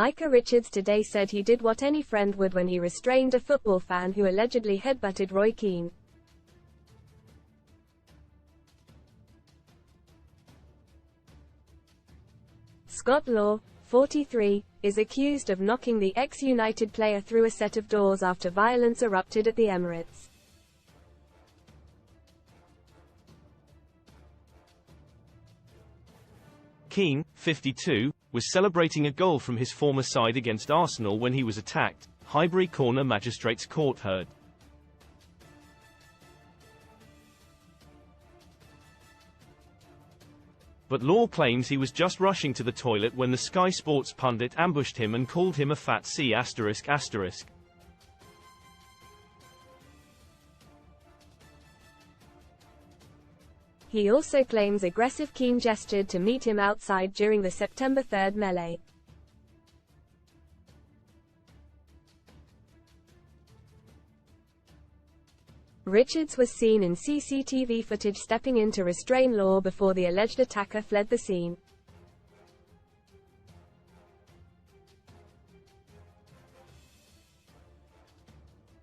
Micah Richards today said he did what any friend would when he restrained a football fan who allegedly headbutted Roy Keane. Scott Law, 43, is accused of knocking the ex-United player through a set of doors after violence erupted at the Emirates. Keane, 52, was celebrating a goal from his former side against Arsenal when he was attacked, Highbury Corner Magistrates Court heard. But Law claims he was just rushing to the toilet when the Sky Sports pundit ambushed him and called him a fat C*****. He also claims aggressive Keane gestured to meet him outside during the September 3 melee. Richards was seen in CCTV footage stepping in to restrain Law before the alleged attacker fled the scene.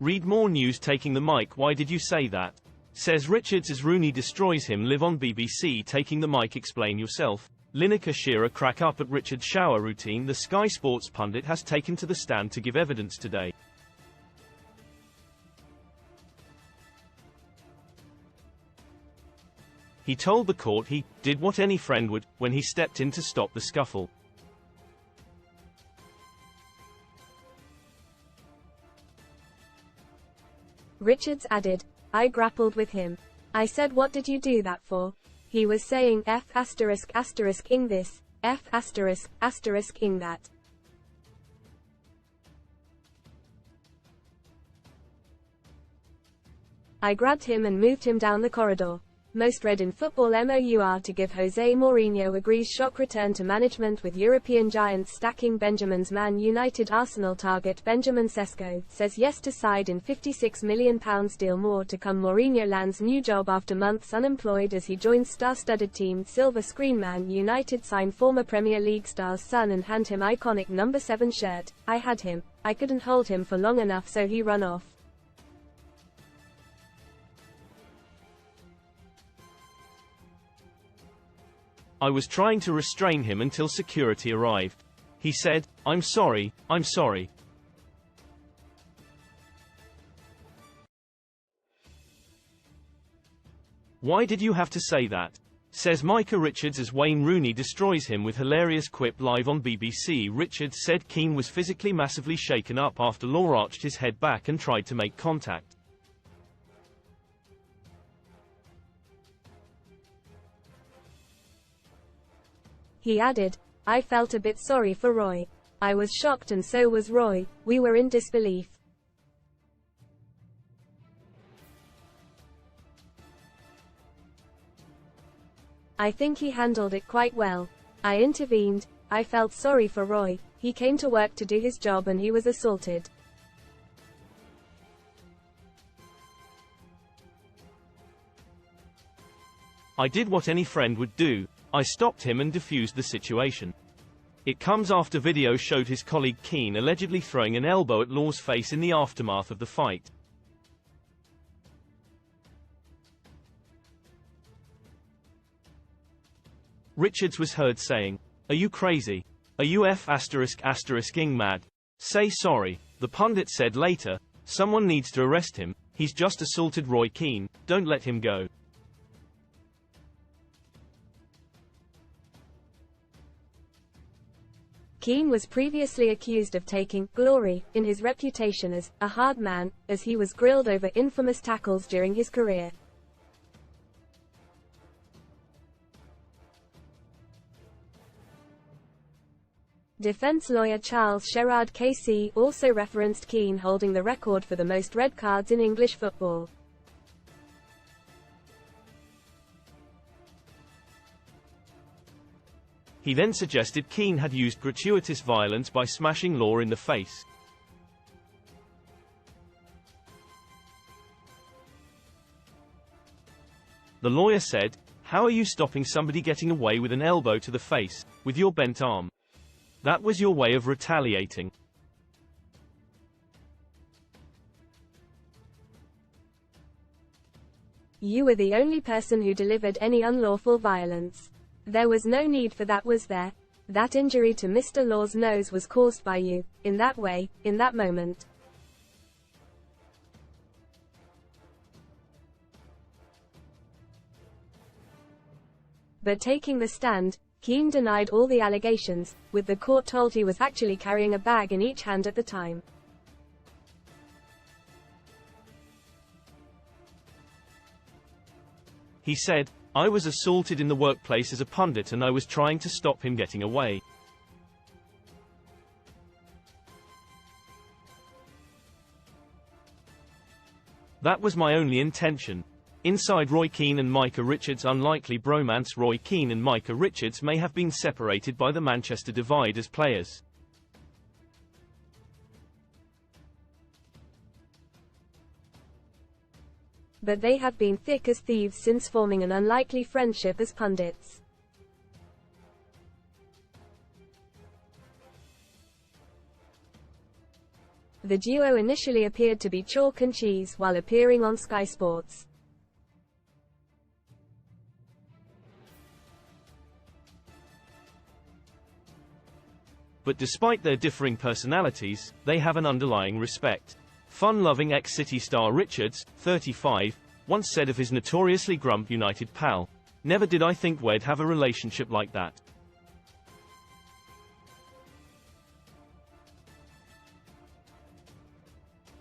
Read more news. Taking the mic. Why did you say that? Says Richards as Rooney destroys him. Live on BBC. Taking the mic. Explain yourself. Lineker Shearer crack up at Richards' shower routine. The Sky Sports pundit has taken to the stand to give evidence today. He told the court he did what any friend would when he stepped in to stop the scuffle. Richards added, "I grappled with him. I said, what did you do that for?" He was saying F***ing this, F***ing that. I grabbed him and moved him down the corridor. Most read in Football Mour to give Jose Mourinho agrees shock return to management with European giants stacking Benjamin's Man United Arsenal target. Benjamin Sesko says yes to side in £56 million deal. More to come. Mourinho lands new job after months unemployed as he joins star-studded team. Silver screen. Man United sign former Premier League star's son and hand him iconic number 7 shirt. I had him. I couldn't hold him for long enough, so he run off. I was trying to restrain him until security arrived. He said, I'm sorry, I'm sorry. Why did you have to say that? Says Micah Richards as Wayne Rooney destroys him with hilarious quip. Live on BBC. Richards said Keane was physically massively shaken up after Law arched his head back and tried to make contact. He added, I felt a bit sorry for Roy. I was shocked and so was Roy. We were in disbelief. I think he handled it quite well. I intervened. I felt sorry for Roy. He came to work to do his job and he was assaulted. I did what any friend would do. I stopped him and diffused the situation. It comes after video showed his colleague Keane allegedly throwing an elbow at Law's face in the aftermath of the fight. Richards was heard saying, "Are you crazy? Are you F***ing mad? Say sorry." The pundit said later, "Someone needs to arrest him. He's just assaulted Roy Keane. Don't let him go." Keane was previously accused of taking glory in his reputation as a hard man, as he was grilled over infamous tackles during his career. Defense lawyer Charles Sherrard KC also referenced Keane holding the record for the most red cards in English football. He then suggested Keane had used gratuitous violence by smashing Law in the face. The lawyer said, "How are you stopping somebody getting away with an elbow to the face, with your bent arm? That was your way of retaliating. You were the only person who delivered any unlawful violence. There was no need for that, was there? That injury to Mr. Law's nose was caused by you, in that way, in that moment. But taking the stand, Keane denied all the allegations, with the court told he was actually carrying a bag in each hand at the time. He said, "I was assaulted in the workplace as a pundit and I was trying to stop him getting away. That was my only intention." Inside Roy Keane and Micah Richards' unlikely bromance, Roy Keane and Micah Richards may have been separated by the Manchester divide as players. But they have been thick as thieves since forming an unlikely friendship as pundits. The duo initially appeared to be chalk and cheese while appearing on Sky Sports. But despite their differing personalities, they have an underlying respect. Fun-loving ex-City star Richards, 35, once said of his notoriously grump United pal, "Never did I think we'd have a relationship like that.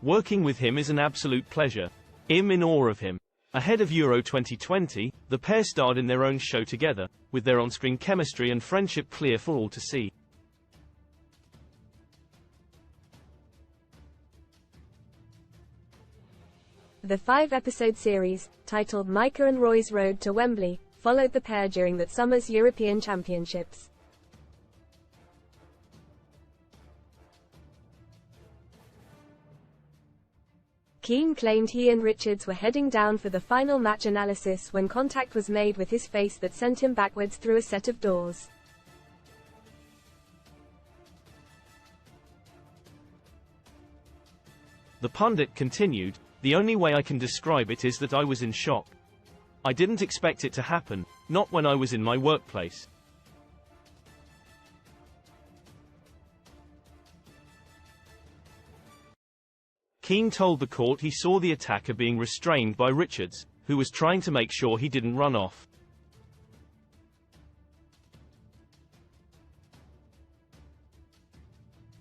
Working with him is an absolute pleasure. I'm in awe of him." Ahead of Euro 2020, the pair starred in their own show together, with their on-screen chemistry and friendship clear for all to see. The 5-episode series, titled Micah and Roy's Road to Wembley, followed the pair during that summer's European Championships. Keane claimed he and Richards were heading down for the final match analysis when contact was made with his face that sent him backwards through a set of doors. The pundit continued, "The only way I can describe it is that I was in shock. I didn't expect it to happen, not when I was in my workplace." Keane told the court he saw the attacker being restrained by Richards, who was trying to make sure he didn't run off.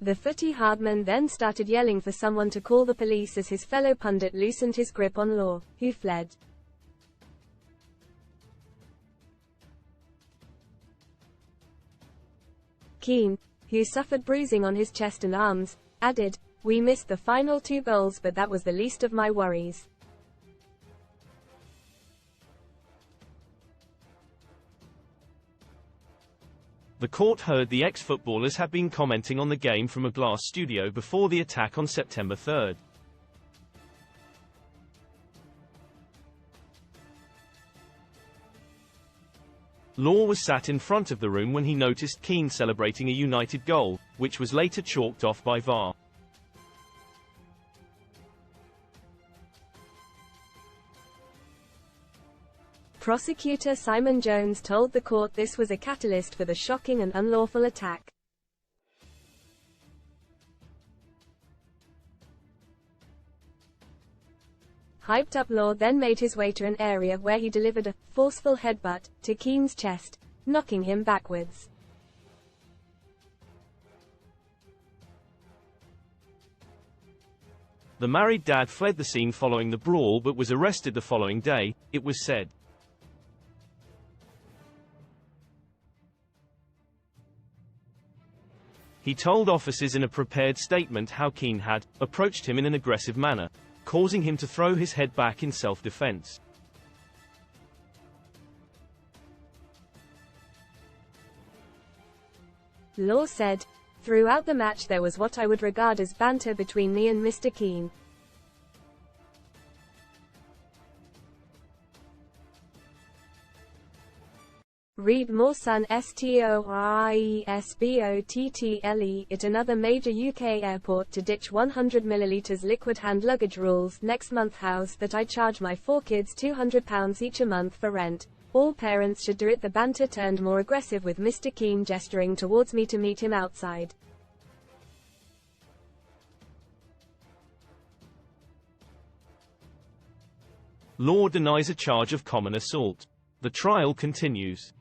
The footy hardman then started yelling for someone to call the police as his fellow pundit loosened his grip on Law, who fled. Keane, who suffered bruising on his chest and arms, added, "We missed the final 2 goals, but that was the least of my worries." The court heard the ex-footballers had been commenting on the game from a glass studio before the attack on September 3rd. Law was sat in front of the room when he noticed Keane celebrating a United goal, which was later chalked off by VAR. Prosecutor Simon Jones told the court this was a catalyst for the shocking and unlawful attack. Hyped-up Law then made his way to an area where he delivered a forceful headbutt to Keane's chest, knocking him backwards. The married dad fled the scene following the brawl but was arrested the following day, it was said. He told officers in a prepared statement how Keane had approached him in an aggressive manner, causing him to throw his head back in self-defense. Law said, "Throughout the match there was what I would regard as banter between me and Mr. Keane. Read more Sun STORIESBOTTLE at another major UK airport to ditch 100ml liquid hand luggage rules next month. House that I charge my 4 kids £200 each a month for rent. All parents should do it. The banter turned more aggressive with Mr. Keane gesturing towards me to meet him outside. Law denies a charge of common assault. The trial continues.